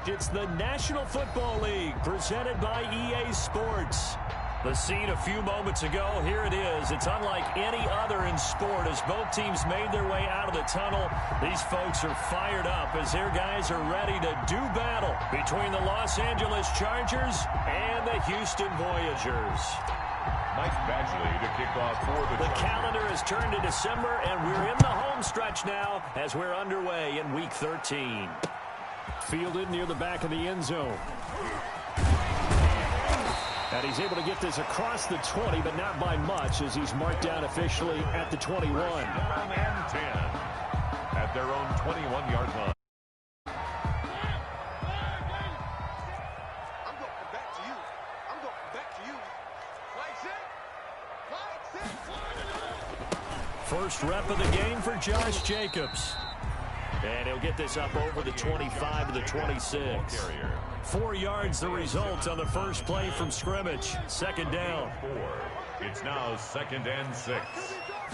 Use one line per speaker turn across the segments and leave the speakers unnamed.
It's the National Football League presented by EA Sports. The scene a few moments ago, here it is. It's unlike any other in sport as both teams made their way out of the tunnel. These folks are fired up as their guys are ready to do battle between the Los Angeles Chargers and the Houston Voyagers.
Mike Badgley to kick off for the Chargers.
The calendar has turned to December, and we're in the home stretch now as we're underway in Week 13. Fielded near the back of the end zone. And he's able to get this across the 20, but not by much as he's marked down officially at the 21.
And 10 at their own 21-yard line.
First rep of the game for Josh Jacobs. And he'll get this up over the 25 to the 26. 4 yards the result on the first play from scrimmage. Second down.
It's now 2nd and 6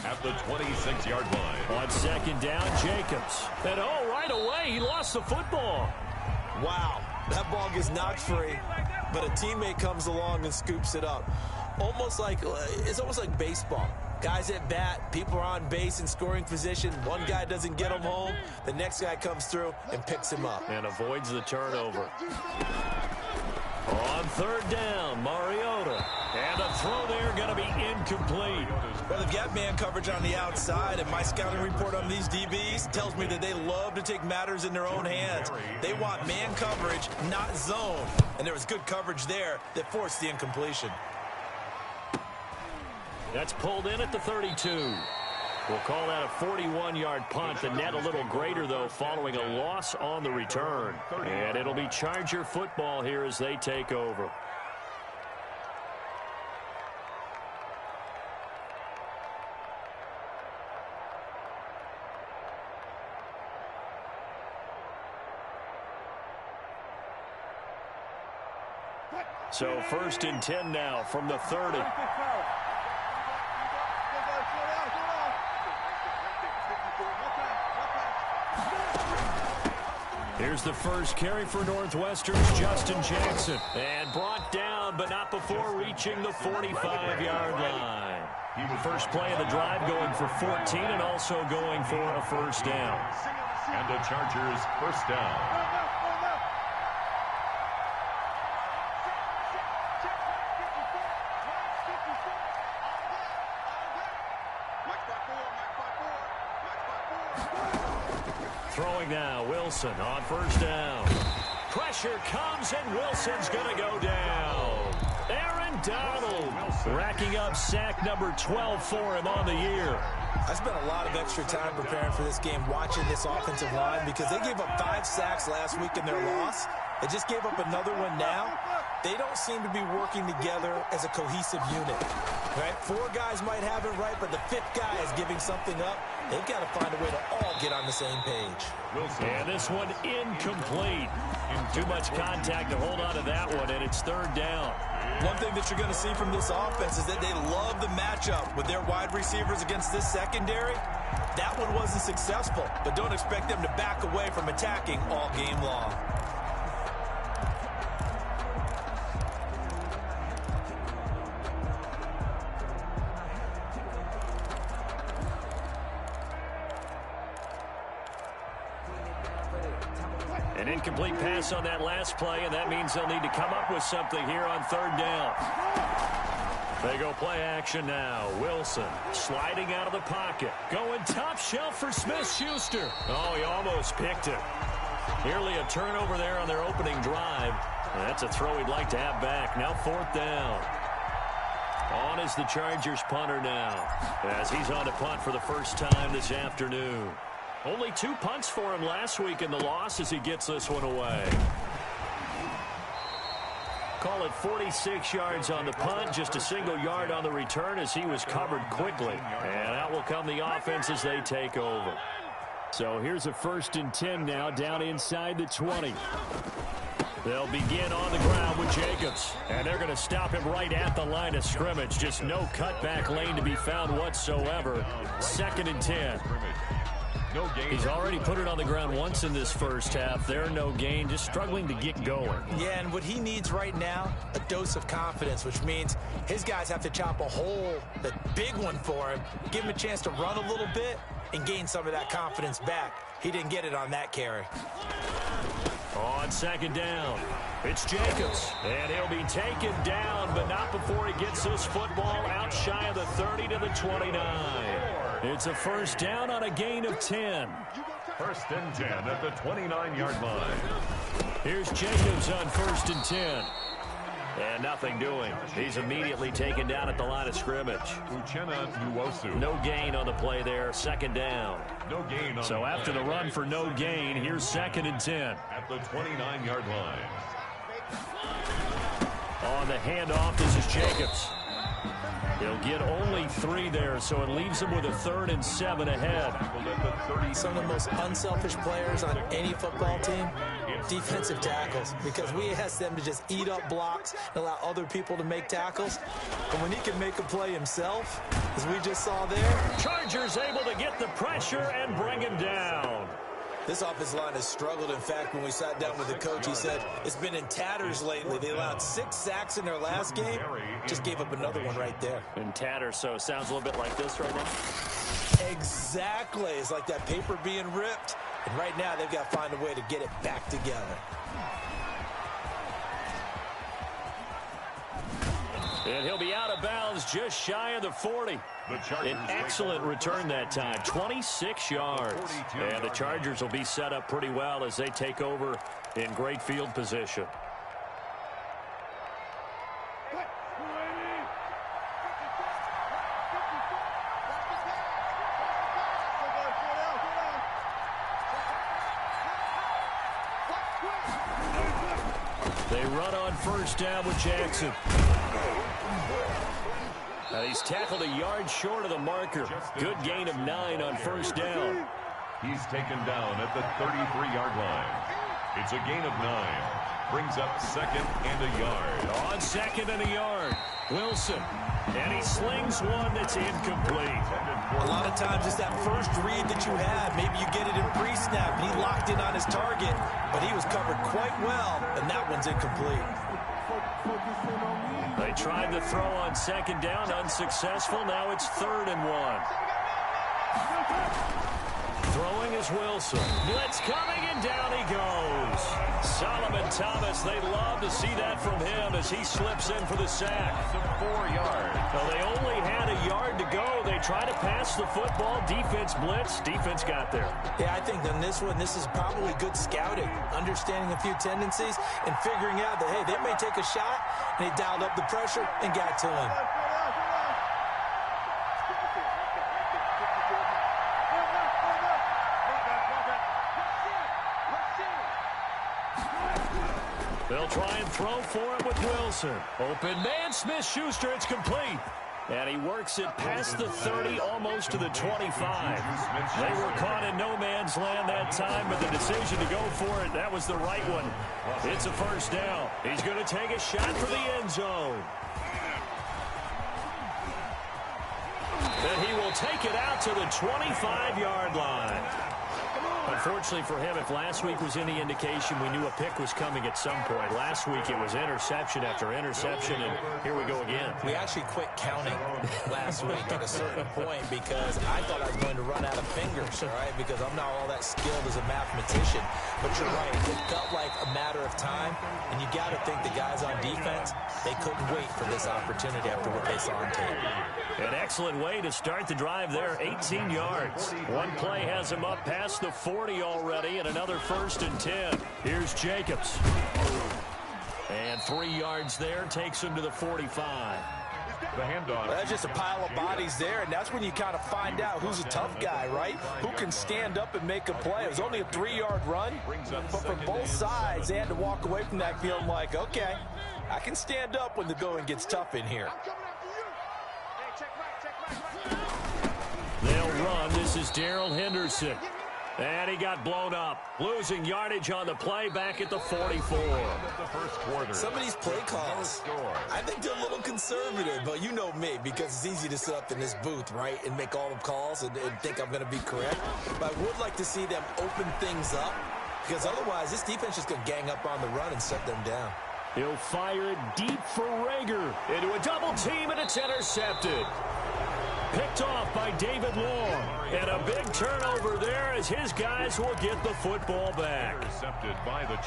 at the 26-yard line.
On second down, Jacobs. And right away, he lost the football.
Wow, that ball gets knocked free, but a teammate comes along and scoops it up. It's almost like baseball. Guys at bat, people are on base in scoring position. One guy doesn't get him home. The next guy comes through and picks him up.
And avoids the turnover. On third down, Mariota. And the throw there going to be incomplete.
Well, they've got man coverage on the outside, and my scouting report on these DBs tells me that they love to take matters in their own hands. They want man coverage, not zone. And there was good coverage there that forced the incompletion.
That's pulled in at the 32. We'll call that a 41-yard punt. The net a little greater, though, following a loss on the return. And it'll be Charger football here as they take over. So 1st and 10 now from the 30. Here's the first carry for Northwestern's Justin Jackson. And brought down, but not before reaching the 45-yard line. First play of the drive going for 14 and also going for a first down.
And the Chargers first down.
Throwing now, Wilson on first down. Pressure comes, and Wilson's going to go down. Aaron Donald racking up sack number 12 for him on the year.
I spent a lot of extra time preparing for this game, watching this offensive line, because they gave up 5 sacks last week in their loss. They just gave up another one now. They don't seem to be working together as a cohesive unit. Right? 4 guys might have it right, but the 5th guy is giving something up. They've got to find a way to all get on the same page.
And this one incomplete. Too much contact to hold on to that one, and it's 3rd down.
One thing that you're going to see from this offense is that they love the matchup with their wide receivers against this secondary. That one wasn't successful, but don't expect them to back away from attacking all game long.
An incomplete pass on that last play, and that means they'll need to come up with something here on 3rd down. They go play action now. Wilson sliding out of the pocket. Going top shelf for Smith-Schuster. Oh, he almost picked it. Nearly a turnover there on their opening drive. That's a throw he'd like to have back. Now 4th down. On is the Chargers punter now, as he's on to punt for the first time this afternoon. Only 2 punts for him last week in the loss as he gets this one away. Call it 46 yards on the punt, just a single yard on the return as he was covered quickly. And out will come the offense as they take over. So here's a 1st and 10 now down inside the 20. They'll begin on the ground with Jacobs. And they're going to stop him right at the line of scrimmage. Just no cutback lane to be found whatsoever. 2nd and 10.
No gain.
He's already put it on the ground once in this first half. There, no gain, just struggling to get going.
Yeah, and what he needs right now, a dose of confidence, which means his guys have to chop a hole, a big one for him, give him a chance to run a little bit and gain some of that confidence back. He didn't get it on that carry.
On second down, it's Jacobs, and he'll be taken down, but not before he gets this football out shy of the 30 to the 29. It's a first down on a gain of 10.
First and 10 at the 29-yard line.
Here's Jacobs on first and 10. And nothing doing. He's immediately taken down at the line of scrimmage.
Uchenna Nwosu.
No gain on the play there, second down.
No gain on
So after the run for no gain, here's second and 10.
at the 29-yard line.
On the handoff, this is Jacobs. He'll get only 3 there, so it leaves him with a 3rd and 7 ahead.
Some of the most unselfish players on any football team, defensive tackles, because we ask them to just eat up blocks and allow other people to make tackles. And when he can make a play himself, as we just saw there,
Chargers able to get the pressure and bring him down.
this offensive line has struggled. In fact, when we sat down with the coach, he said it's been in tatters lately. They allowed 6 sacks in their last game, just gave up another one right there.
In tatters, so it sounds a little bit like this right now.
Exactly. It's like that paper being ripped. And right now, they've got to find a way to get it back together.
And he'll be out of bounds just shy of the 40. An excellent return that time, 26 yards. And the Chargers will be set up pretty well as they take over in great field position. They run on first down with Jackson. He's tackled a yard short of the marker. Good gain of 9 on first down.
He's taken down at the 33-yard line. It's a gain of 9. Brings up 2nd and a yard.
On 2nd and a yard, Wilson. And he slings one that's incomplete.
A lot of times it's that first read that you have. Maybe you get it in pre-snap. He locked in on his target, but he was covered quite well, and that one's incomplete.
They tried to throw on 2nd down, unsuccessful. Now it's 3rd and 1. Throwing is Wilson. Blitz coming, and down he goes. Solomon Thomas, they'd love to see that from him as he slips in for the sack.
4 yards.
Well, they only had a yard to go. They tried to pass the football. Defense blitz. Defense got there.
Yeah, I think on this one, this is probably good scouting, understanding a few tendencies, and figuring out that, hey, they may take a shot, and they dialed up the pressure and got to him.
They'll try and throw for it with Wilson. Open man, Smith-Schuster, it's complete. And he works it past the 30, almost to the 25. They were caught in no man's land that time, but the decision to go for it, that was the right one. It's a first down. He's going to take a shot for the end zone. And he will take it out to the 25-yard line. Unfortunately for him, if last week was any indication, we knew a pick was coming at some point. Last week it was interception after interception, and here we go again.
We actually quit counting last week at a certain point because I thought I was going to run out of fingers, all right, because I'm not all that skilled as a mathematician. But you're right, it felt like a matter of time, and you got to think the guys on defense, they couldn't wait for this opportunity after what they saw on tape.
An excellent way to start the drive there, 18 yards. One play has him up past the 40 already, and another 1st and 10. Here's Jacobs. And 3 yards there, takes him to the 45.
The handoff.
That's just a pile of bodies there, and that's when you kind of find out who's a tough guy, right? Who can stand up and make a play. It was only a 3-yard run, but from both sides, they had to walk away from that feeling like, okay, I can stand up when the going gets tough in here.
They'll run. This is Darrell Henderson. And he got blown up. Losing yardage on the play back at the 44.
The first quarter.
Some of these play calls, I think they're a little conservative, but you know me, because it's easy to sit up in this booth, right, and make all the calls and think I'm going to be correct. But I would like to see them open things up, because otherwise this defense is going to gang up on the run and shut them down.
He'll fire it deep for Rager. Into a double team, and it's intercepted. Picked off by David Long. And a big turnover there as his guys will get the football back.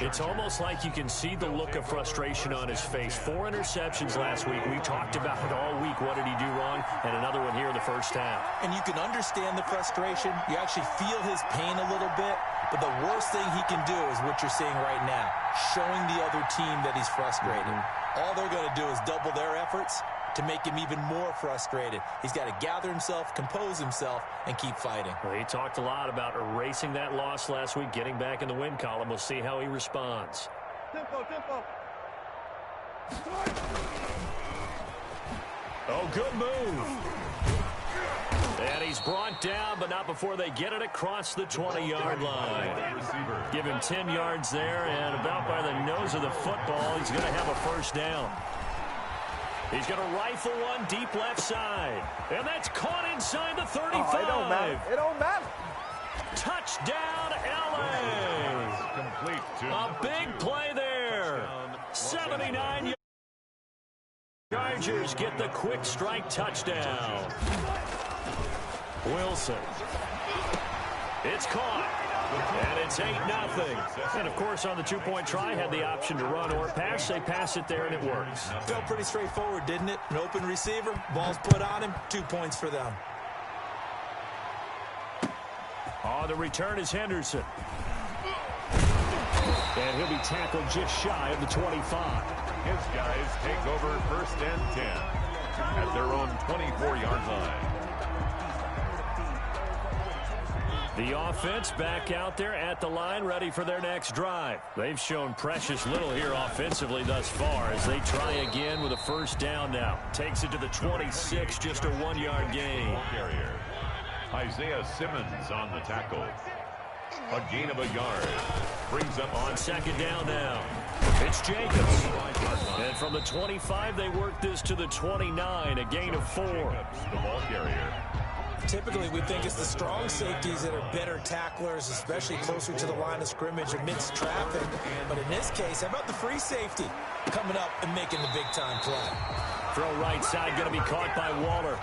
It's almost like you can see the look of frustration on his face. 4 interceptions last week. We talked about it all week. What did he do wrong? And another one here in the first half.
And you can understand the frustration. You actually feel his pain a little bit. But the worst thing he can do is what you're seeing right now, showing the other team that he's frustrated. All they're going to do is double their efforts to make him even more frustrated. He's got to gather himself, compose himself, and keep fighting.
Well, he talked a lot about erasing that loss last week, getting back in the win column. We'll see how he responds.
Tempo.
Oh, good move. And he's brought down, but not before they get it across the 20-yard line. Give him 10 yards there, and about by the nose of the football, he's going to have a first down. He's going to rifle one deep left side. And that's caught inside the 35.
Oh, it don't matter.
Touchdown, L.A.
Complete to
A big play there. 79 yards. Chargers get the quick strike touchdown. Wilson. It's caught. And it's 8-0. And, of course, on the two-point try, had the option to run or pass. They pass it there, and it works.
Felt pretty straightforward, didn't it? An open receiver, ball's put on him, 2 points for them.
On the return is Henderson. And he'll be tackled just shy of the 25.
His guys take over first and 10 at their own 24-yard line.
The offense back out there at the line, ready for their next drive. They've shown precious little here offensively thus far as they try again with a first down now. Takes it to the 26, just a 1-yard gain.
Carrier. Isaiah Simmons on the tackle. A gain of a yard. Brings up
on second down now. It's Jacobs. And from the 25, they work this to the 29, a gain of 4.
The ball carrier.
Typically, we think it's the strong safeties that are better tacklers, especially closer to the line of scrimmage amidst traffic. But in this case, how about the free safety coming up and making the big-time play?
Throw right side, going to be caught by Waller.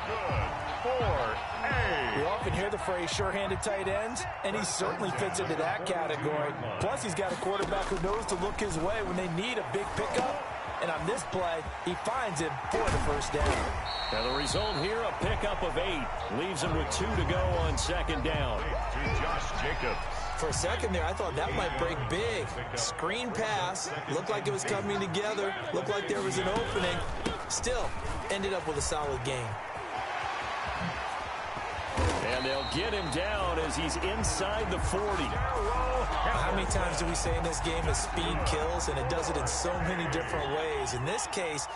We often hear the phrase sure-handed tight ends, and he certainly fits into that category. Plus, he's got a quarterback who knows to look his way when they need a big pickup. And on this play, he finds him for the first down.
Now the result here, a pickup of 8. Leaves him with 2 to go on second down.
To Josh Jacobs.
For a second there, I thought that might break big. Screen pass. Looked like it was coming together. Looked like there was an opening. Still, ended up with a solid game.
And they'll get him down as he's inside the 40.
How many times do we say in this game that speed kills, and it does it in so many different ways? In this case,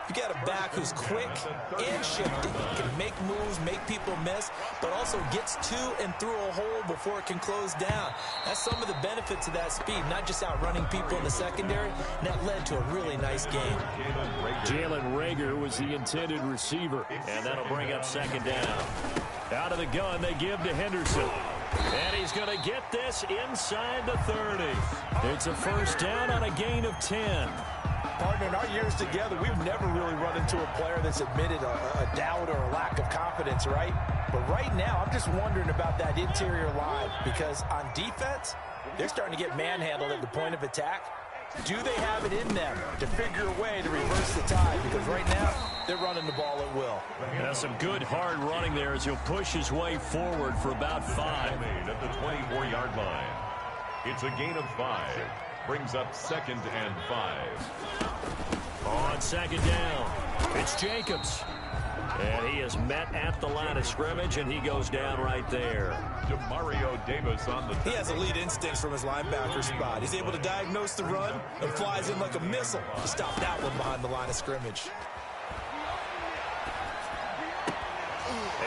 you got a back who's quick and shifty, can make moves, make people miss, but also gets to and through a hole before it can close down. That's some of the benefits of that speed, not just outrunning people in the secondary, and that led to a really nice game.
Jalen Rager was the intended receiver, and that'll bring up second down. Out of the gun, they give to Henderson. And he's going to get this inside the 30. It's a first down on a gain of 10.
Partner, in our years together, we've never really run into a player that's admitted a doubt or a lack of confidence, right? But right now, I'm just wondering about that interior line, because on defense, they're starting to get manhandled at the point of attack. Do they have it in them to figure a way to reverse the tide? Because right now, they're running the ball at will.
That's some good hard running there as he'll push his way forward for about 5.
At the 24-yard line. It's a gain of 5. Brings up second and 5.
On second down, it's Jacobs. And he is met at the line of scrimmage, and he goes down right there.
Demario Davis on the...
He has elite instincts from his linebacker spot. He's able to diagnose the run and flies in like a missile to stop that one behind the line of scrimmage.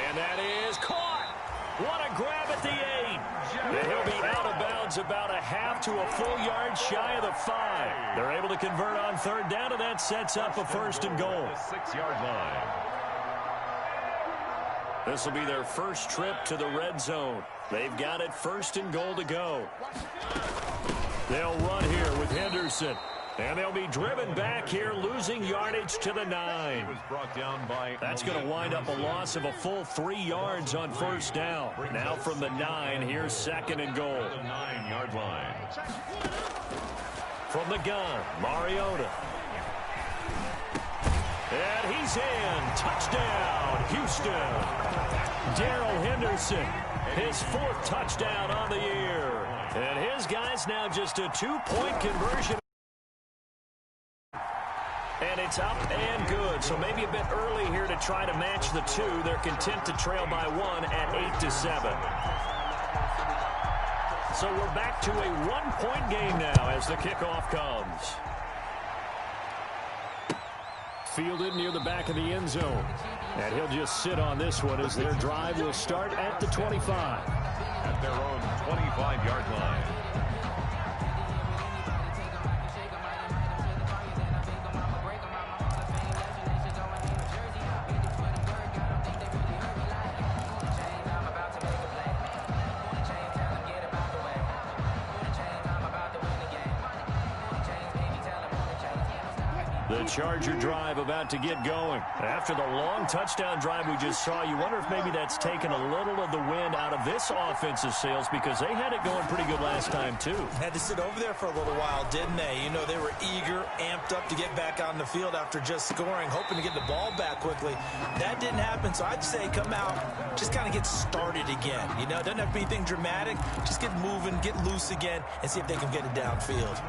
And that is caught. What a grab at the 8. And he'll be downs about a half to a full yard shy of the 5. They're able to convert on third down, and that sets up a first and goal.
6-yard line.
This will be their first trip to the red zone. They've got it first and goal to go. They'll run here with Henderson. And they'll be driven back here, losing yardage to the 9.
Was brought down by
That's going to wind up a loss of a full 3 yards on first down. Now from the 9, here's second and goal.
the 9-yard line.
From the gun, Mariota. And he's in. Touchdown, Houston. Darrell Henderson, his 4th touchdown on the year. And his guys now just a 2-point conversion. And it's up and good. So maybe a bit early here to try to match the 2. They're content to trail by 1 at 8-7. So we're back to a 1-point game now as the kickoff comes. Fielded near the back of the end zone. And he'll just sit on this one as their drive will start at the 25.
At their own 25-yard line.
The Charger drive about to get going. After the long touchdown drive we just saw, you wonder if maybe that's taken a little of the wind out of this offensive sails, because they had it going pretty good last time too.
Had to sit over there for a little while, didn't they? You know, they were eager, amped up to get back on the field after just scoring, hoping to get the ball back quickly. That didn't happen, so I'd say come out, just kind of get started again. You know, it doesn't have to be anything dramatic. Just get moving, get loose again, and see if they can get it downfield.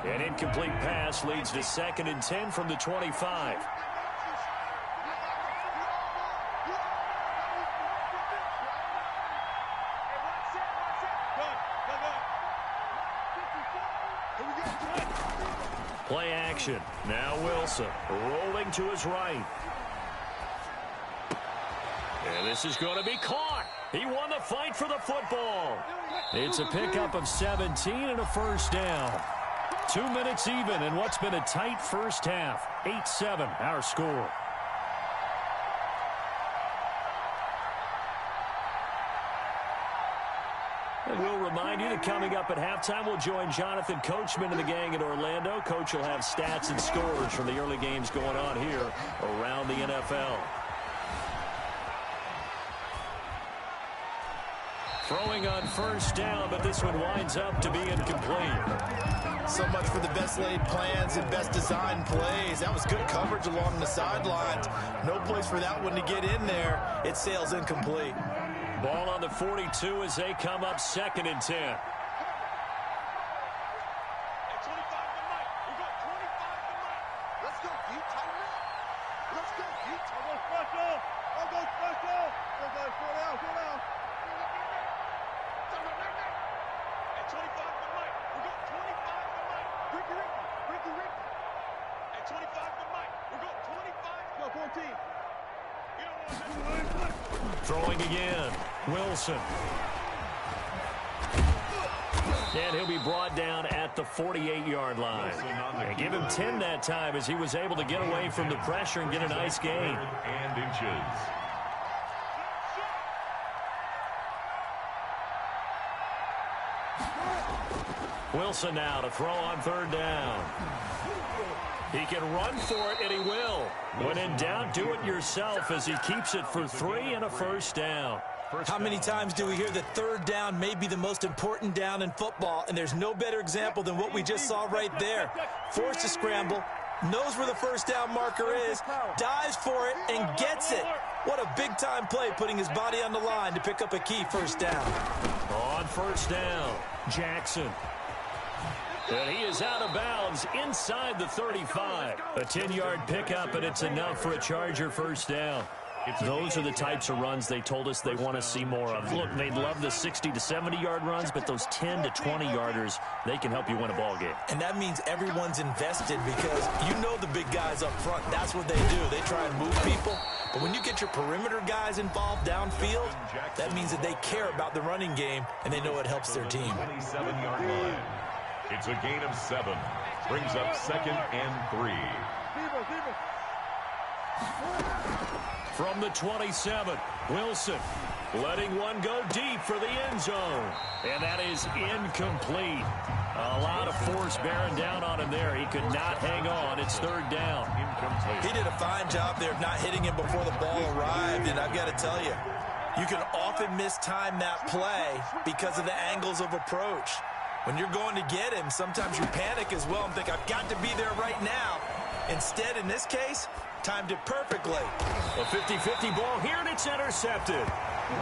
An incomplete pass leads to 2nd and 10 from the 25. Play action. Now Wilson rolling to his right. And this is going to be caught. He won the fight for the football. It's a pickup of 17 and a first down. 2 minutes even in what's been a tight first half. 8-7 our score. And we'll remind you that coming up at halftime, we'll join Jonathan Coachman and the gang in Orlando. Coach will have stats and scores from the early games going on here around the NFL. Throwing on first down, but this one winds up to be incomplete.
So much for the best laid plans and best designed plays. That was good coverage along the sidelines. No place for that one to get in there. It sails incomplete.
Ball on the 42 as they come up 2nd and 10. Throwing again. Wilson. And he'll be brought down at the 48-yard line. And give him 10 that time as he was able to get away from the pressure and get a nice gain.
And inches.
Wilson now to throw on third down. He can run for it, and he will. When in doubt, do it yourself as he keeps it for 3 and a first down.
How many times do we hear that third down may be the most important down in football, and there's no better example than what we just saw right there. Forced to scramble, knows where the first down marker is, dives for it, and gets it. What a big-time play, putting his body on the line to pick up a key first down.
On first down, Jackson. And he is out of bounds inside the 35. A 10-yard pickup, and it's enough for a Charger first down. Those are the types of runs they told us they want to see more of. Look, they'd love the 60 to 70-yard runs, but those 10 to 20-yarders, they can help you win a ball game.
And that means everyone's invested because you know the big guys up front. That's what they do. They try and move people. But when you get your perimeter guys involved downfield, that means that they care about the running game, and they know it helps their team.
27-yard line. It's a gain of 7. Brings up 2nd and 3.
From the 27, Wilson letting one go deep for the end zone. And that is incomplete. A lot of force bearing down on him there. He could not hang on. It's 3rd down. Incomplete.
He did a fine job there of not hitting him before the ball arrived. And I've got to tell you, you can often mistime that play because of the angles of approach. When you're going to get him, sometimes you panic as well and think, I've got to be there right now. Instead, in this case, timed it perfectly.
A 50-50 ball here, and it's intercepted.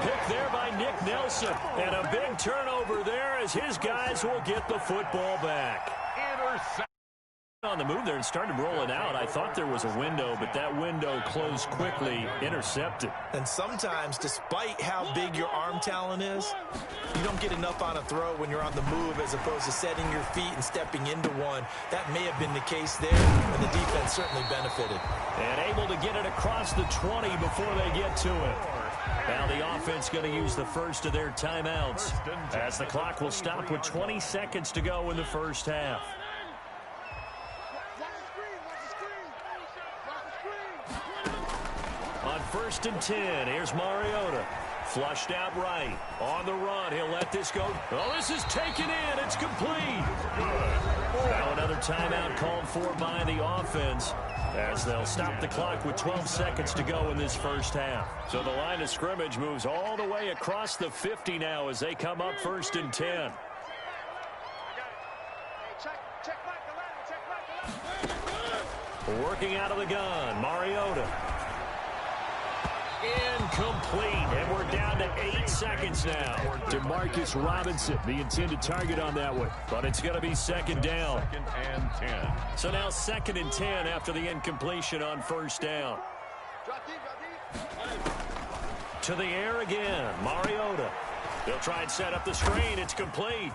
Picked there by Nick Nelson. And a big turnover there as his guys will get the football back.
Intercepted.
On the move there and started rolling out. I thought there was a window, but that window closed quickly. Intercepted.
And sometimes, despite how big your arm talent is, you don't get enough on a throw when you're on the move as opposed to setting your feet and stepping into one. That may have been the case there, and the defense certainly benefited.
And able to get it across the 20 before they get to it. Now the offense going to use the first of their timeouts as the clock will stop with 20 seconds to go in the first half. On 1st and 10, here's Mariota. Flushed out right. On the run, he'll let this go. Oh, this is taken in. It's complete. Now another timeout called for by the offense as they'll stop the clock with 12 seconds to go in this first half. So the line of scrimmage moves all the way across the 50 now as they come up 1st and 10. Working out of the gun, Mariota. Incomplete, and we're down to 8 seconds now. Demarcus Robinson, the intended target on that one, but it's going to be 2nd down.
2nd and 10.
So now 2nd and 10 after the incompletion on 1st down. To the air again, Mariota. They'll try and set up the screen. It's complete.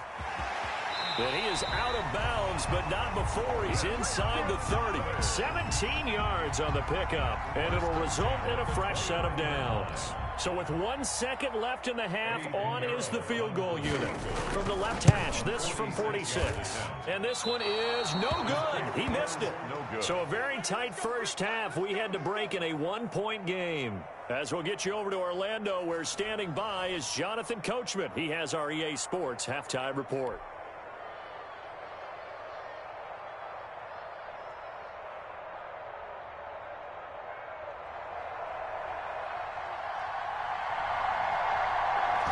And he is out of bounds, but not before he's inside the 30. 17 yards on the pickup, and it'll result in a fresh set of downs. So with 1 second left in the half, on is the field goal unit. From the left hash, this from 46. And this one is no good. He missed it. So a very tight first half. We had to break in a 1-point game. As we'll get you over to Orlando, where standing by is Jonathan Coachman. He has our EA Sports halftime report.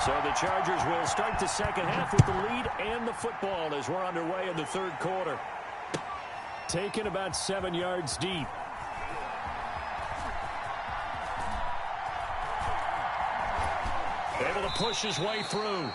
So the Chargers will start the second half with the lead and the football as we're underway in the 3rd quarter. Taken about 7 yards deep. Able to push his way through.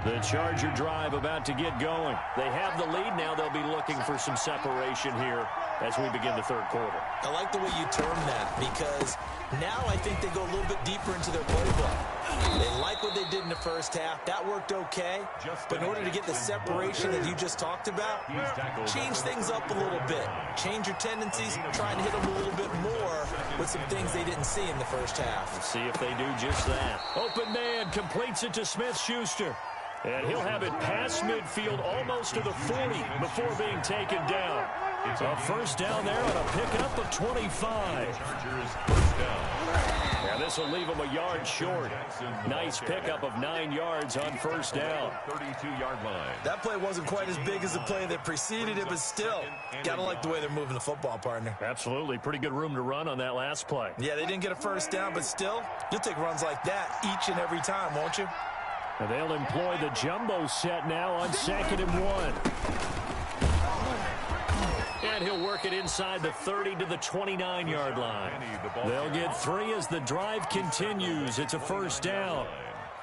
The Charger drive about to get going. They have the lead now. They'll be looking for some separation here as we begin the 3rd quarter.
I like the way you term that because now I think they go a little bit deeper into their playbook. They like what they did in the first half. That worked okay. But in order to get the separation that you just talked about, change things up a little bit. Change your tendencies. Try and hit them a little bit more with some things they didn't see in the first half.
We'll see if they do just that. Open man completes it to Smith-Schuster. And he'll have it past midfield almost to the 40 before being taken down. It's a first down there on a pickup of 25. And this will leave him a yard short. Nice pickup of 9 yards on first down.
32-yard line.
That play wasn't quite as big as the play that preceded it, but still, got to like the way they're moving the football, partner.
Absolutely. Pretty good room to run on that last play.
Yeah, they didn't get a first down, but still, you'll take runs like that each and every time, won't you?
And they'll employ the jumbo set now on 2nd and 1. And he'll work it inside the 30 to the 29-yard line. They'll get 3 as the drive continues. It's a first down.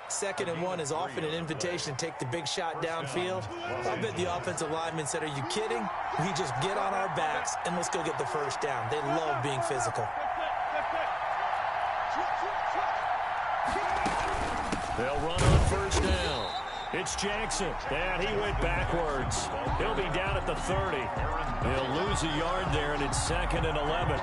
2nd and 1 is often an invitation to take the big shot downfield. I bet the offensive lineman said, are you kidding? We just get on our backs and let's go get the first down. They love being physical.
They'll run on first down. It's Jackson, and he went backwards. He'll be down at the 30. He'll lose a yard there, and it's 2nd and 11.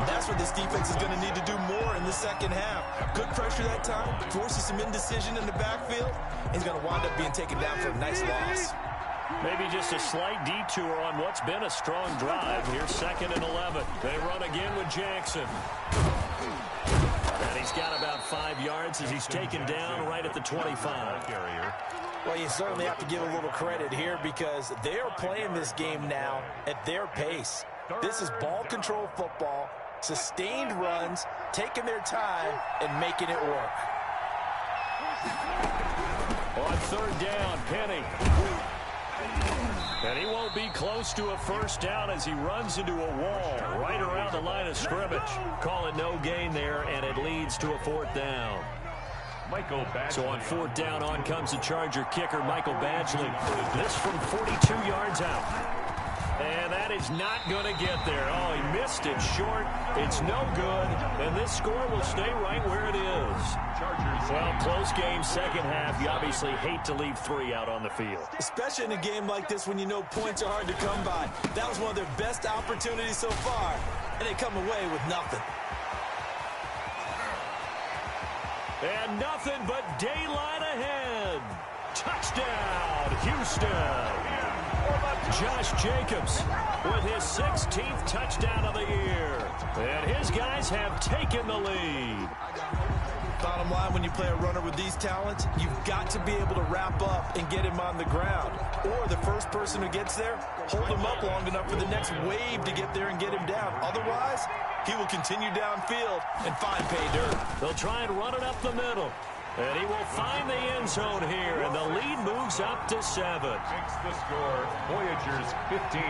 That's what this defense is going to need to do more in the second half. Good pressure that time, forces some indecision in the backfield. He's going to wind up being taken down for a nice loss.
Maybe just a slight detour on what's been a strong drive. Here's 2nd and 11. They run again with Jackson. And he's got about 5 yards as he's taken down right at the 25.
Well, you certainly have to give a little credit here because they are playing this game now at their pace. This is ball control football, sustained runs, taking their time, and making it work.
On 3rd down, Penny. And he won't be close to a first down as he runs into a wall right around the line of scrimmage. Call it no gain there, and it leads to a 4th down. So on 4th down, on comes the Charger kicker, Michael Badgley. This from 42 yards out. And that is not going to get there. Oh, he missed it short. It's no good. And this score will stay right where it is. Well, close game, second half. You obviously hate to leave 3 out on the field.
Especially in a game like this when you know points are hard to come by. That was one of their best opportunities so far. And they come away with nothing.
And nothing but daylight ahead. Touchdown, Houston. Josh Jacobs with his 16th touchdown of the year. And his guys have taken the lead.
Bottom line, when you play a runner with these talents, you've got to be able to wrap up and get him on the ground. Or the first person who gets there, hold him up long enough for the next wave to get there and get him down. Otherwise, he will continue downfield and find pay dirt.
They'll try and run it up the middle. And he will find the end zone here, and the lead moves up to 7.
Makes the score, Voyagers 15,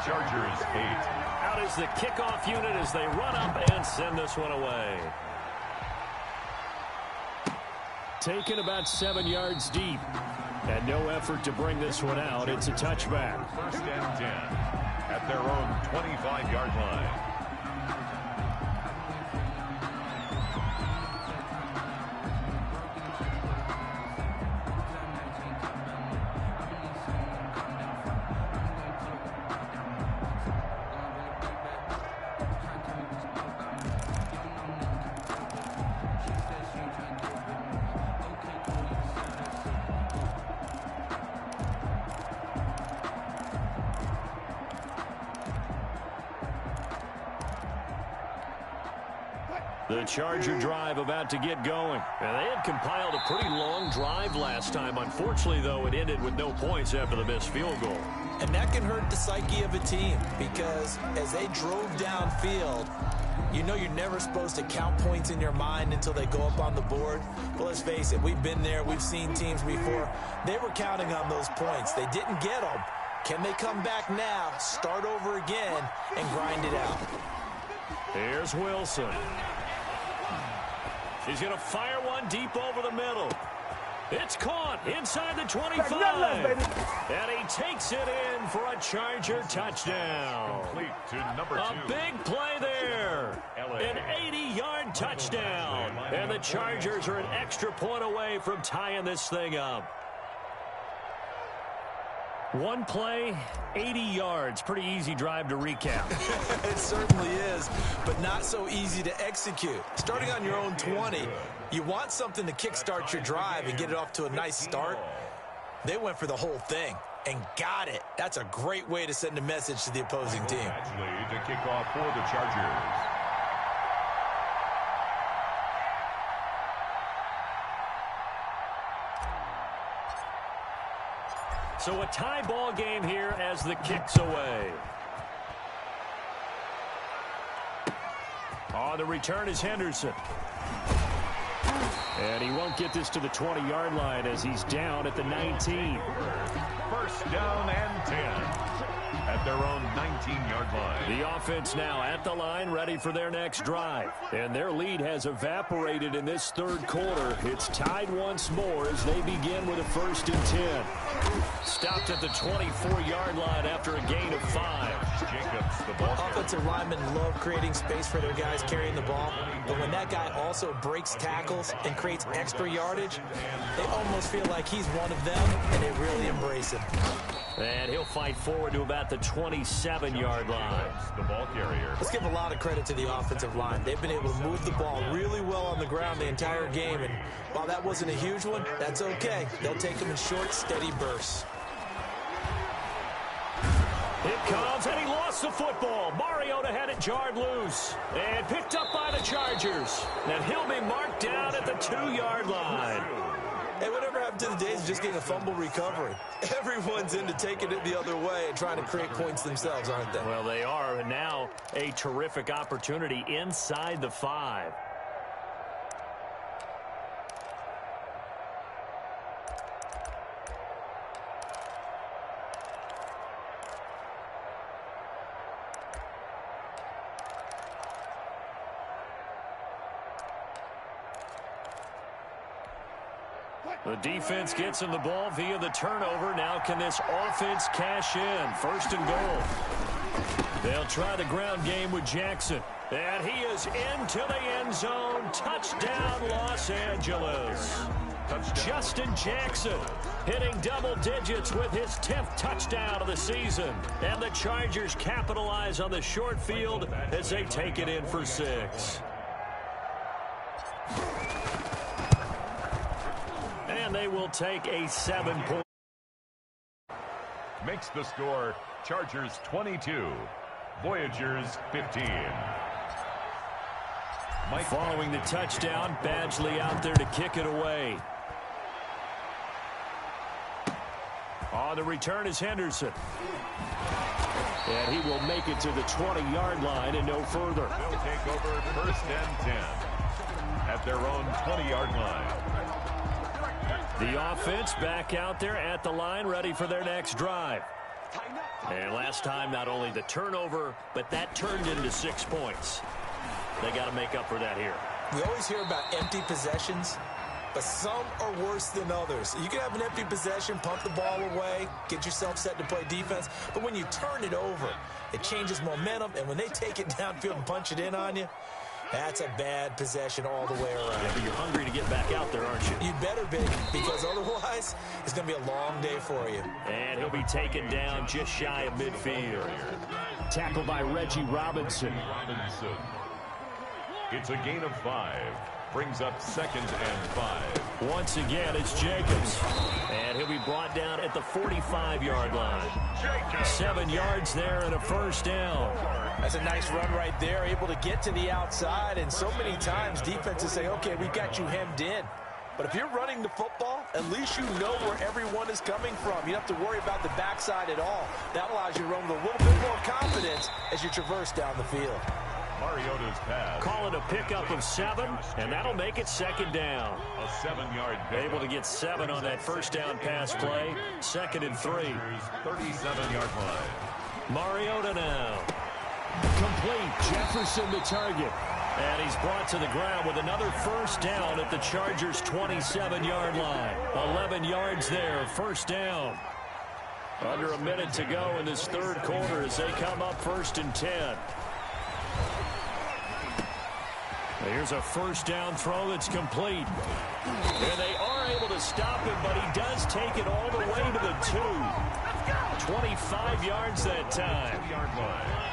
Chargers 8.
Out is the kickoff unit as they run up and send this one away. Taken about 7 yards deep. And no effort to bring this one out. It's a touchback.
1st and 10 at their own 25-yard line.
The Charger drive about to get going. And they had compiled a pretty long drive last time. Unfortunately, though, it ended with no points after the missed field goal.
And that can hurt the psyche of a team because as they drove downfield, you know you're never supposed to count points in your mind until they go up on the board. But let's face it, we've been there. We've seen teams before. They were counting on those points. They didn't get them. Can they come back now, start over again, and grind it out?
Here's Wilson. He's going to fire one deep over the middle. It's caught inside the 25. And he takes it in for a Charger touchdown.
Complete to number 2.
A big play there. An 80-yard touchdown. And the Chargers are an extra point away from tying this thing up. One play, 80 yards. Pretty easy drive to recap.
It certainly is, but not so easy to execute. Starting on your own 20, you want something to kickstart your drive and get it off to a nice start. They went for the whole thing and got it. That's a great way to send a message to the opposing team.
Actually, to kick off for the Chargers.
So a tie ball game here as the kick's away. On the return is Henderson. And he won't get this to the 20-yard line as he's down at the 19.
1st down and 10. at their own 19-yard line.
The offense now at the line, ready for their next drive. And their lead has evaporated in this third quarter. It's tied once more as they begin with a 1st and 10. Stopped at the 24-yard line after a gain of 5.
Jacobs, the ball carrier.
Offensive linemen love creating space for their guys carrying the ball, but when that guy also breaks tackles and creates extra yardage, they almost feel like he's one of them, and they really embrace him.
And he'll fight forward to about the 27-yard line.
The ball carrier.
Let's give a lot of credit to the offensive line. They've been able to move the ball really well on the ground the entire game, and while that wasn't a huge one, that's okay. They'll take them in short, steady bursts.
It comes, and he lost the football. Mariota had it jarred loose and picked up by the Chargers. And he'll be marked down at the 2-yard line.
Hey, whatever happened to the days of just getting a fumble recovery? Everyone's into taking it the other way and trying to create points themselves, aren't they?
Well, they are, and now a terrific opportunity inside the 5. The defense gets him the ball via the turnover. Now can this offense cash in? 1st and goal. They'll try the ground game with Jackson. And he is into the end zone. Touchdown, Los Angeles. Justin Jackson hitting double digits with his 10th touchdown of the season. And the Chargers capitalize on the short field as they take it in for 6. And they will take a 7-point.
Makes the score Chargers 22, Voyagers 15.
Following the touchdown, Badgley out there to kick it away. On the return is Henderson. And he will make it to the 20-yard line and no further.
They'll take over 1st and 10 at their own 20-yard line.
The offense back out there at the line, ready for their next drive. And last time, not only the turnover, but that turned into 6 points. They got to make up for that here.
We always hear about empty possessions, but some are worse than others. You can have an empty possession, pump the ball away, get yourself set to play defense, but when you turn it over, it changes momentum, and when they take it downfield and punch it in on you, that's a bad possession all the way around.
Yeah, but you're hungry to get back out there, aren't you?
You better be, because otherwise, it's going to be a long day for you.
And he'll be taken down just shy of midfield. Tackled by Reggie Robinson.
It's a gain of 5. Brings up 2nd and 5.
Once again, it's Jacobs. And he'll be brought down at the 45-yard line. 7 yards there and a 1st down.
That's a nice run right there, able to get to the outside. And so many times defenses say, okay, we've got you hemmed in. But if you're running the football, at least you know where everyone is coming from. You don't have to worry about the backside at all. That allows you to run with a little bit more confidence as you traverse down the field.
Mariota's pass.
Call it a pickup of 7, and that'll make it 2nd down.
A 7-yard pickup.
Able to get 7 on that 1st down pass play. 2nd and 3.
37-yard line.
Mariota now. Complete. Jefferson the target. And he's brought to the ground with another 1st down at the Chargers' 27-yard line. 11 yards there, 1st down. Under a minute to go in this third quarter as they come up 1st and 10. Here's a 1st down throw that's complete. And they are able to stop him, but he does take it all the way to the 2. 25 yards that time.
2-yard line.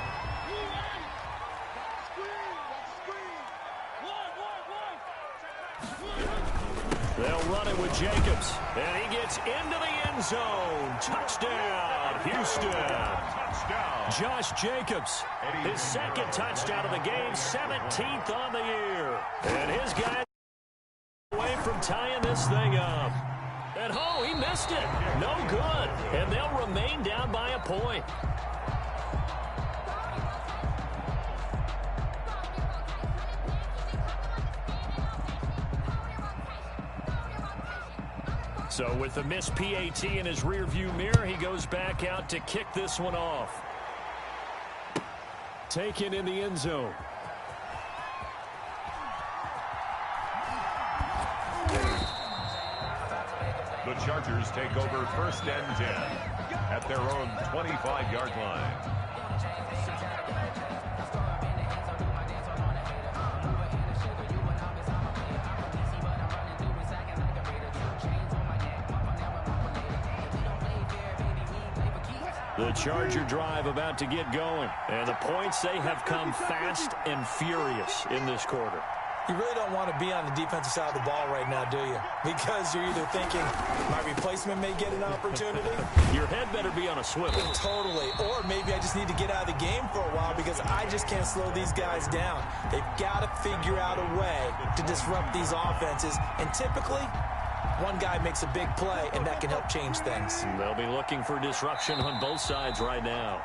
They'll run it with Jacobs. And he gets into the end zone. Touchdown, Houston.
Touchdown.
Josh Jacobs, his 2nd touchdown of the game, 17th on the year. And his guy away from tying this thing up. And oh, he missed it. No good. And they'll remain down by a point. So with the missed PAT in his rearview mirror, he goes back out to kick this one off. Taken in the end zone.
The Chargers take over 1st and 10 at their own 25-yard line.
The Charger drive about to get going. And the points, they have come fast and furious in this quarter.
You really don't want to be on the defensive side of the ball right now, do you? Because you're either thinking, my replacement may get an opportunity.
Your head better be on a swivel.
Totally. Or maybe I just need to get out of the game for a while because I just can't slow these guys down. They've got to figure out a way to disrupt these offenses. And typically, one guy makes a big play, and that can help change things.
They'll be looking for disruption on both sides right now.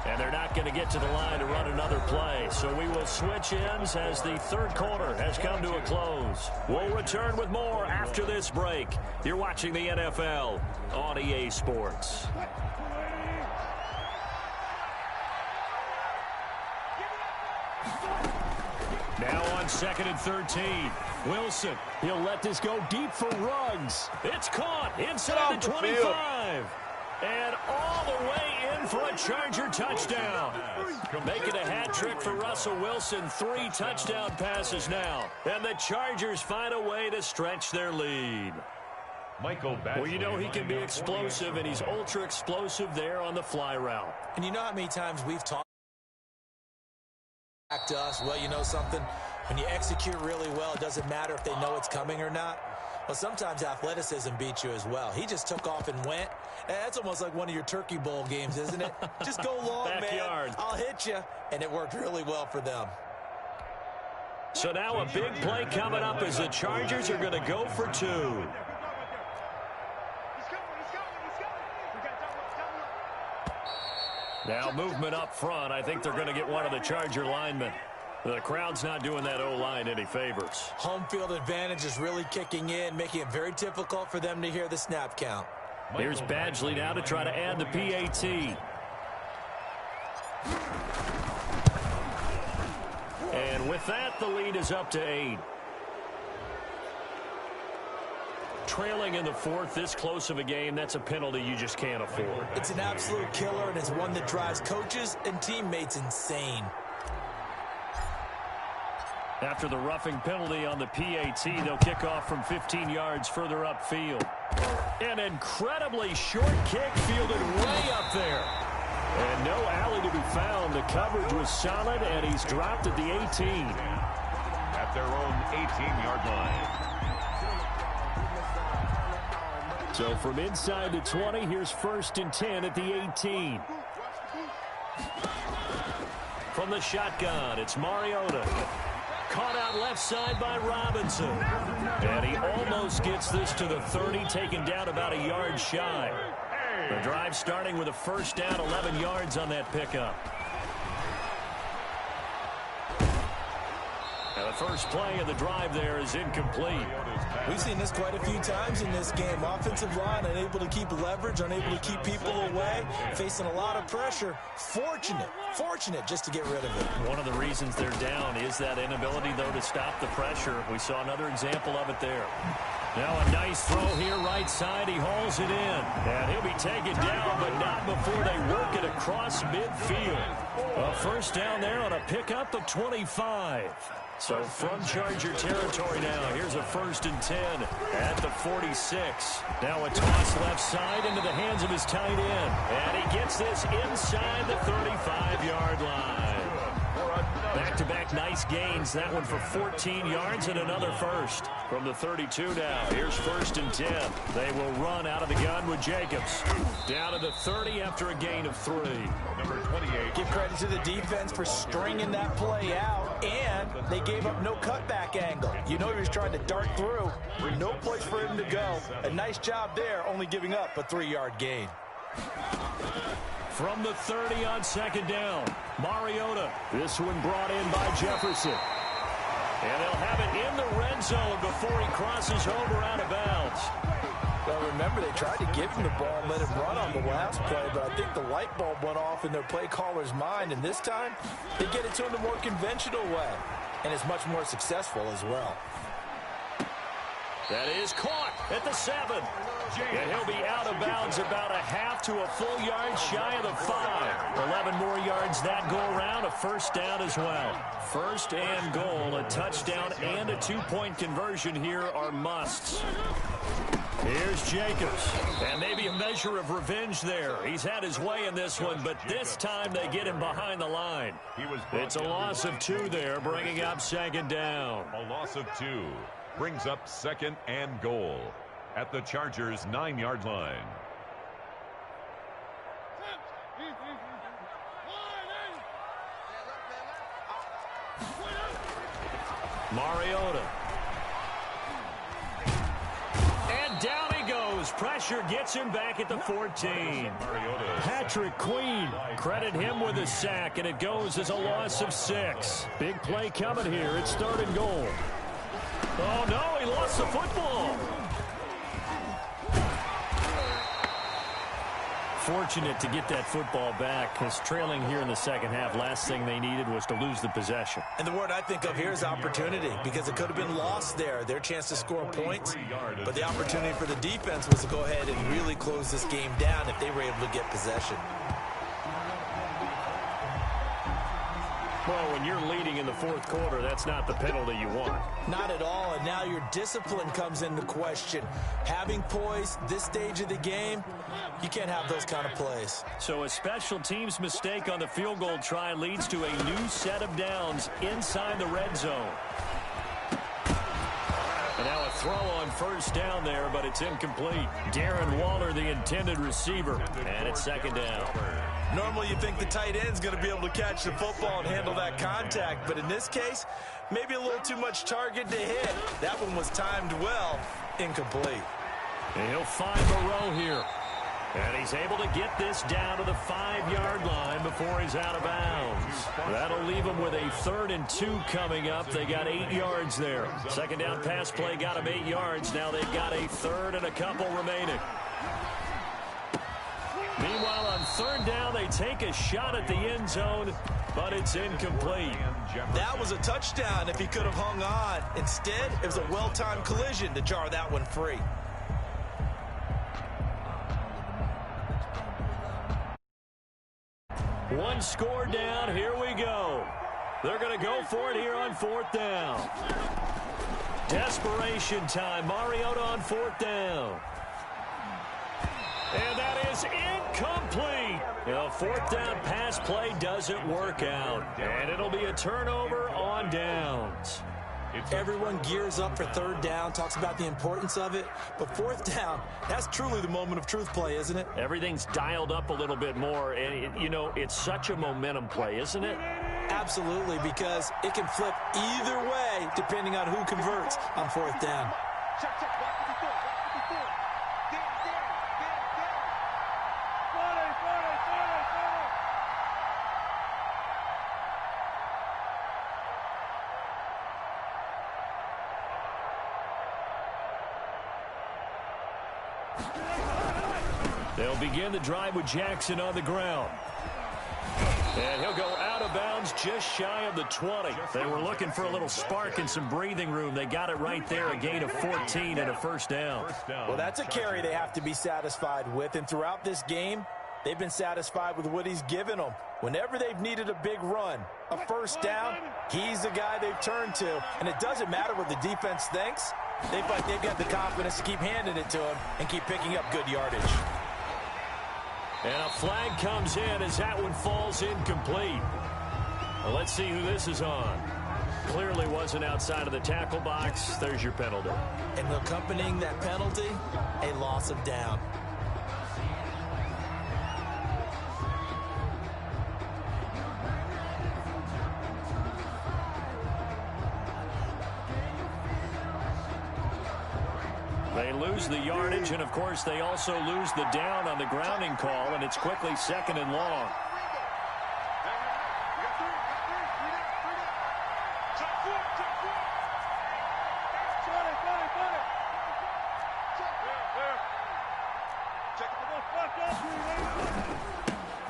And they're not going to get to the line to run another play. So we will switch ends as the third quarter has come to a close. We'll return with more after this break. You're watching the NFL on EA Sports. Now on 2nd and 13. Wilson, he'll let this go deep for Ruggs. It's caught inside the 25. And all the way in for a Charger touchdown. Making a hat trick for Russell Wilson. 3 touchdown passes now. And the Chargers find a way to stretch their lead. Well, you know he can be explosive, and he's ultra explosive there on the fly route.
And you know how many times we've talked back to us, well, you know something? When you execute really well, it doesn't matter if they know it's coming or not. Well, sometimes athleticism beats you as well. He just took off and went. That's almost like one of your Turkey Bowl games, isn't it? Just go long,
Backyard.
man. I'll hit you. And it worked really well for them.
So now a big play coming up as the Chargers are going to go for 2. Now movement up front. I think they're going to get one of the Charger linemen. The crowd's not doing that O-line any favors.
Home field advantage is really kicking in, making it very difficult for them to hear the snap count.
Here's Badgley now to try to add the PAT. And with that, the lead is up to 8. Trailing in the 4th, this close of a game, that's a penalty you just can't afford.
It's an absolute killer, and it's one that drives coaches and teammates insane.
After the roughing penalty on the PAT, they'll kick off from 15 yards further upfield. An incredibly short kick fielded way up there. And no alley to be found. The coverage was solid, and he's dropped at the 18.
At their own 18-yard line.
So from inside the 20, here's 1st and 10 at the 18. From the shotgun, it's Mariota. Caught out left side by Robinson. And he almost gets this to the 30, taken down about a yard shy. The drive starting with a first down, 11 yards on that pickup. Now the first play of the drive there is incomplete.
We've seen this quite a few times in this game. Offensive line unable to keep leverage, unable to keep people away, facing a lot of pressure. Fortunate just to get rid of it.
One of the reasons they're down is that inability, though, to stop the pressure. We saw another example of it there. Now a nice throw here, right side. He hauls it in. And he'll be taken down, but not before they work it across midfield. A first down there on a pickup of 25. So from Charger territory now, here's a 1st and 10 at the 46. Now a toss left side into the hands of his tight end. And he gets this inside the 35-yard line. Back-to-back nice gains. That one for 14 yards and another first. From the 32 now, here's 1st and 10. They will run out of the gun with Jacobs. Down to the 30 after a gain of 3.
Number 28.
Give credit to the defense for stringing that play out, and they gave up no cutback angle. You know he was trying to dart through. No place for him to go. A nice job there, only giving up a 3-yard gain.
From the 30 on 2nd down, Mariota. This one brought in by Jefferson. And they'll have it in the red zone before he crosses over out of bounds.
Well, remember, they tried to give him the ball and let him run on the last play, but I think the light bulb went off in their play caller's mind, and this time they get it to him the more conventional way, and it's much more successful as well.
That is caught at the 7. And he'll be out of bounds about a half to a full yard shy of the 5. 11 more yards that go around, a first down as well. First and goal, a touchdown and a 2-point conversion here are musts. Here's Jacobs, and maybe a measure of revenge there. He's had his way in this one, but this time they get him behind the line. It's a loss of 2 there, bringing up second down.
A loss of 2 brings up second and goal at the Chargers' 9-yard line.
Mariota. And down he goes. Pressure gets him back at the 14. Patrick Queen. Credit him with a sack, and it goes as a loss of 6. Big play coming here. It's third and goal. Oh, no, he lost the football. Fortunate to get that football back, because trailing here in the second half, last thing they needed was to lose the possession.
And the word I think of here is opportunity, because it could have been lost there, their chance to score points. But the opportunity for the defense was to go ahead and really close this game down if they were able to get possession.
Well, when you're leading in the fourth quarter, that's not the penalty you want.
Not at all, and now your discipline comes into question. Having poise this stage of the game, you can't have those kind of plays.
So a special teams mistake on the field goal try leads to a new set of downs inside the red zone. And now a throw on first down there, but it's incomplete. Darren Waller, the intended receiver, and it's second down.
Normally you think the tight end's going to be able to catch the football and handle that contact, but in this case, maybe a little too much target to hit. That one was timed well, incomplete.
And he'll find Moreau here. And he's able to get this down to the 5-yard line before he's out of bounds. That'll leave him with a 3rd and 2 coming up. They got 8 yards there. Second down pass play got him 8 yards. Now they've got a 3rd and a couple remaining. Meanwhile, on 3rd down, they take a shot at the end zone, but it's incomplete.
That was a touchdown if he could have hung on. Instead, it was a well-timed collision to jar that one free.
One score down. Here we go. They're going to go for it here on 4th down. Desperation time. Mariota on 4th down. And that is incomplete. The 4th down pass play doesn't work out. And it'll be a turnover on downs.
Everyone gears up for 3rd down, talks about the importance of it. But 4th down, that's truly the moment of truth play, isn't it?
Everything's dialed up a little bit more. And, you know, it's such a momentum play, isn't it?
Absolutely, because it can flip either way depending on who converts on 4th down.
They'll begin the drive with Jackson on the ground. And he'll go out of bounds just shy of the 20. They were looking for a little spark and some breathing room. They got it right there, a gain of 14 and a first down.
Well, that's a carry they have to be satisfied with. And throughout this game, they've been satisfied with what he's given them. Whenever they've needed a big run, a first down, he's the guy they've turned to. And it doesn't matter what the defense thinks. They feel like they've got the confidence to keep handing it to him and keep picking up good yardage.
And a flag comes in as that one falls incomplete. Well, let's see who this is on. Clearly wasn't outside of the tackle box. There's your penalty.
And accompanying that penalty, a loss of down.
They lose the yardage, and, of course, they also lose the down on the grounding call, and it's quickly 2nd and long.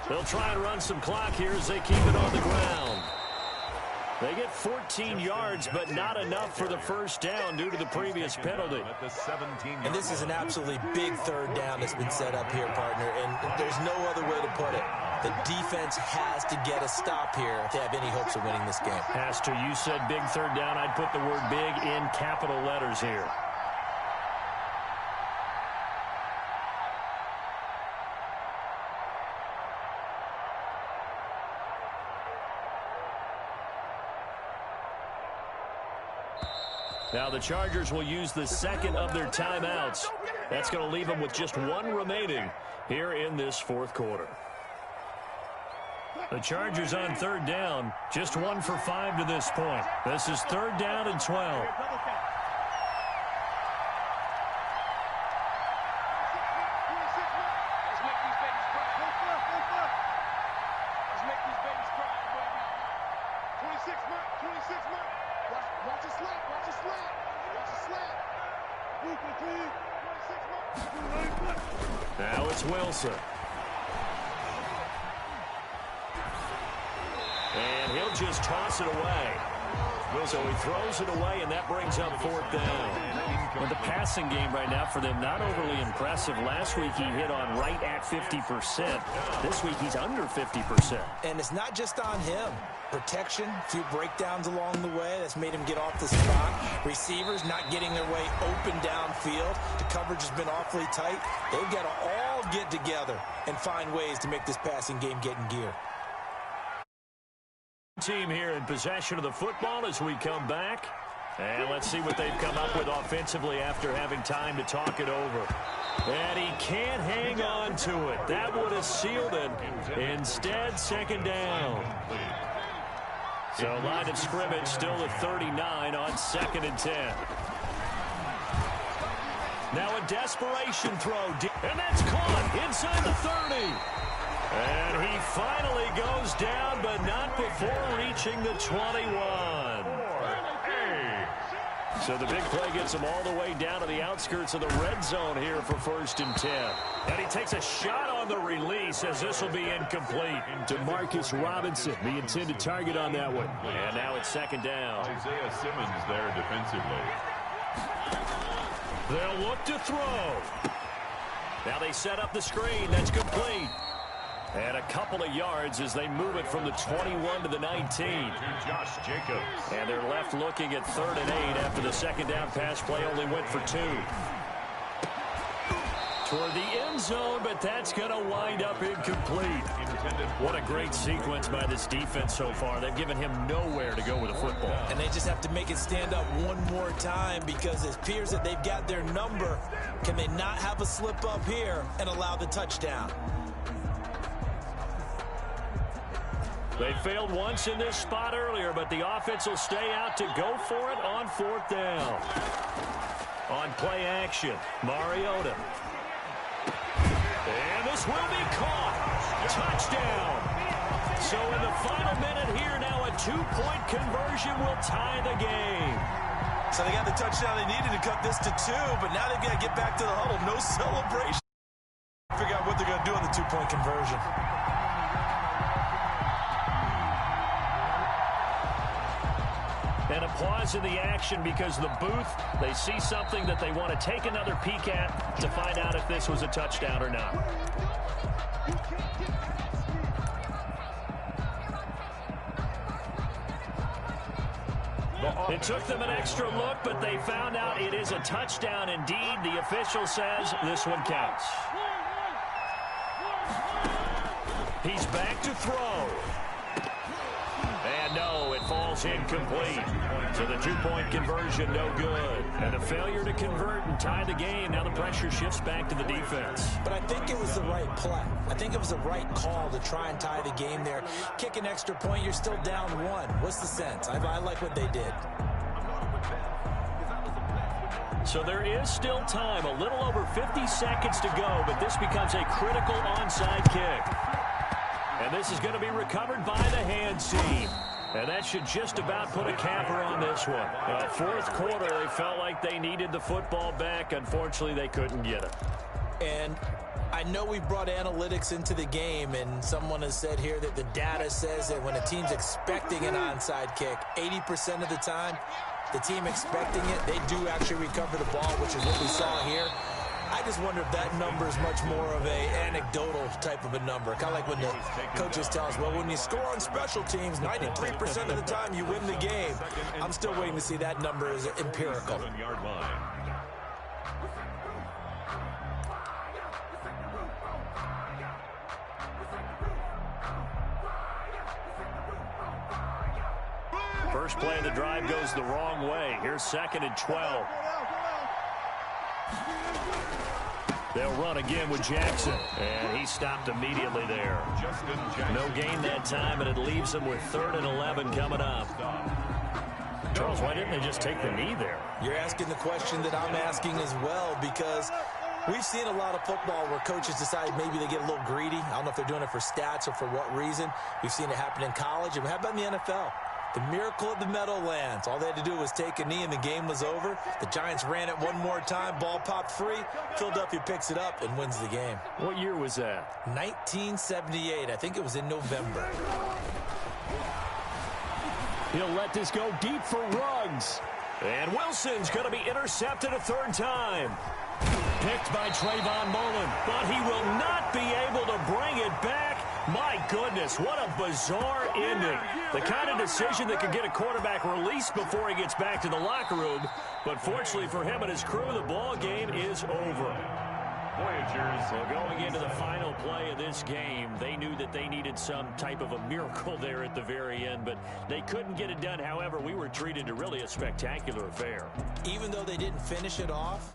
They'll try and run some clock here as they keep it on the ground. They get 14 yards, but not enough for the first down due to the previous penalty.
And this is an absolutely big third down that's been set up here, partner, and there's no other way to put it. The defense has to get a stop here to have any hopes of winning this game.
Pastor, you said big third down. I'd put the word big in capital letters here. Now the Chargers will use the second of their timeouts. That's going to leave them with just one remaining here in this fourth quarter. The Chargers on third down, just 1 for 5 to this point. This is third down and 12. Now it's Wilson. And he'll just toss it away. So he throws it away, and that brings up fourth down. Well, the passing game right now for them, not overly impressive. Last week he hit on right at 50%. This week he's under 50%.
And it's not just on him. Protection, a few breakdowns along the way. That's made him get off the spot. Receivers not getting their way open downfield. The coverage has been awfully tight. They've got to all get together and find ways to make this passing game get in gear.
Team here in possession of the football as we come back. And let's see what they've come up with offensively after having time to talk it over. And he can't hang on to it. That would have sealed it. Instead, second down. So line of scrimmage still at 39 on 2nd and 10. Now a desperation throw. And that's caught inside the 30. And he finally goes down, but not before reaching the 21. So the big play gets him all the way down to the outskirts of the red zone here for 1st and 10. And he takes a shot on the release as this will be incomplete. Demarcus Robinson, the intended target on that one. And now it's 2nd down.
Isaiah Simmons there defensively.
They'll look to throw. Now they set up the screen. That's complete. And a couple of yards as they move it from the 21 to the 19.
Josh Jacobs.
And they're left looking at 3rd and 8 after the second down pass play only went for 2. Toward the end zone, but that's going to wind up incomplete. What a great sequence by this defense so far. They've given him nowhere to go with the football.
And they just have to make it stand up one more time because it appears that they've got their number. Can they not have a slip up here and allow the touchdown?
They failed once in this spot earlier, but the offense will stay out to go for it on 4th down. On play action, Mariota. And this will be caught. Touchdown. So in the final minute here, now a 2-point conversion will tie the game.
So they got the touchdown they needed to cut this to 2, but now they've got to get back to the huddle. No celebration. Figure out what they're going to do on the 2-point conversion.
And a pause in the action because the booth, they see something that they want to take another peek at to find out if this was a touchdown or not. It took them an extra look, but they found out it is a touchdown indeed. The official says this one counts. He's back to throw. And no, it falls incomplete. So the 2-point conversion, no good. And a failure to convert and tie the game. Now the pressure shifts back to the defense.
But I think it was the right play. I think it was the right call to try and tie the game there. Kick an extra point, you're still down 1. What's the sense? I like what they did.
So there is still time, a little over 50 seconds to go, but this becomes a critical onside kick. And this is going to be recovered by the hands team. And that should just about put a capper on this one. 4th quarter, they felt like they needed the football back. Unfortunately, they couldn't get it.
And I know we've brought analytics into the game, and someone has said here that the data says that when a team's expecting an onside kick, 80% of the time, the team expecting it, they do actually recover the ball, which is what we saw here. I just wonder if that number is much more of a anecdotal type of a number. Kind of like when the coaches tell us, well, when you score on special teams, 93% of the time you win the game. I'm still waiting to see that number is empirical.
First play of the drive goes the wrong way. Here's 2nd and 12. They'll run again with Jackson, and he stopped immediately there. No gain that time, and it leaves them with 3rd and 11 coming up. Charles, why didn't they just take the knee there?
You're asking the question that I'm asking as well, because we've seen a lot of football where coaches decide maybe they get a little greedy. I don't know if they're doing it for stats or for what reason. We've seen it happen in college, and how about in the NFL? The miracle of the Meadowlands. All they had to do was take a knee and the game was over. The Giants ran it one more time. Ball popped free. Philadelphia picks it up and wins the game.
What year was that?
1978. I think it was in November.
He'll let this go deep for Ruggs. And Wilson's going to be intercepted a 3rd time. Picked by Trayvon Mullen, but he will not be able to bring it back. My goodness, what a bizarre ending. The kind of decision that could get a quarterback released before he gets back to the locker room. But fortunately for him and his crew, the ball game is over. Voyagers, so going into the final play of this game, they knew that they needed some type of a miracle there at the very end, but they couldn't get it done. However, we were treated to really a spectacular affair.
Even though they didn't finish it off,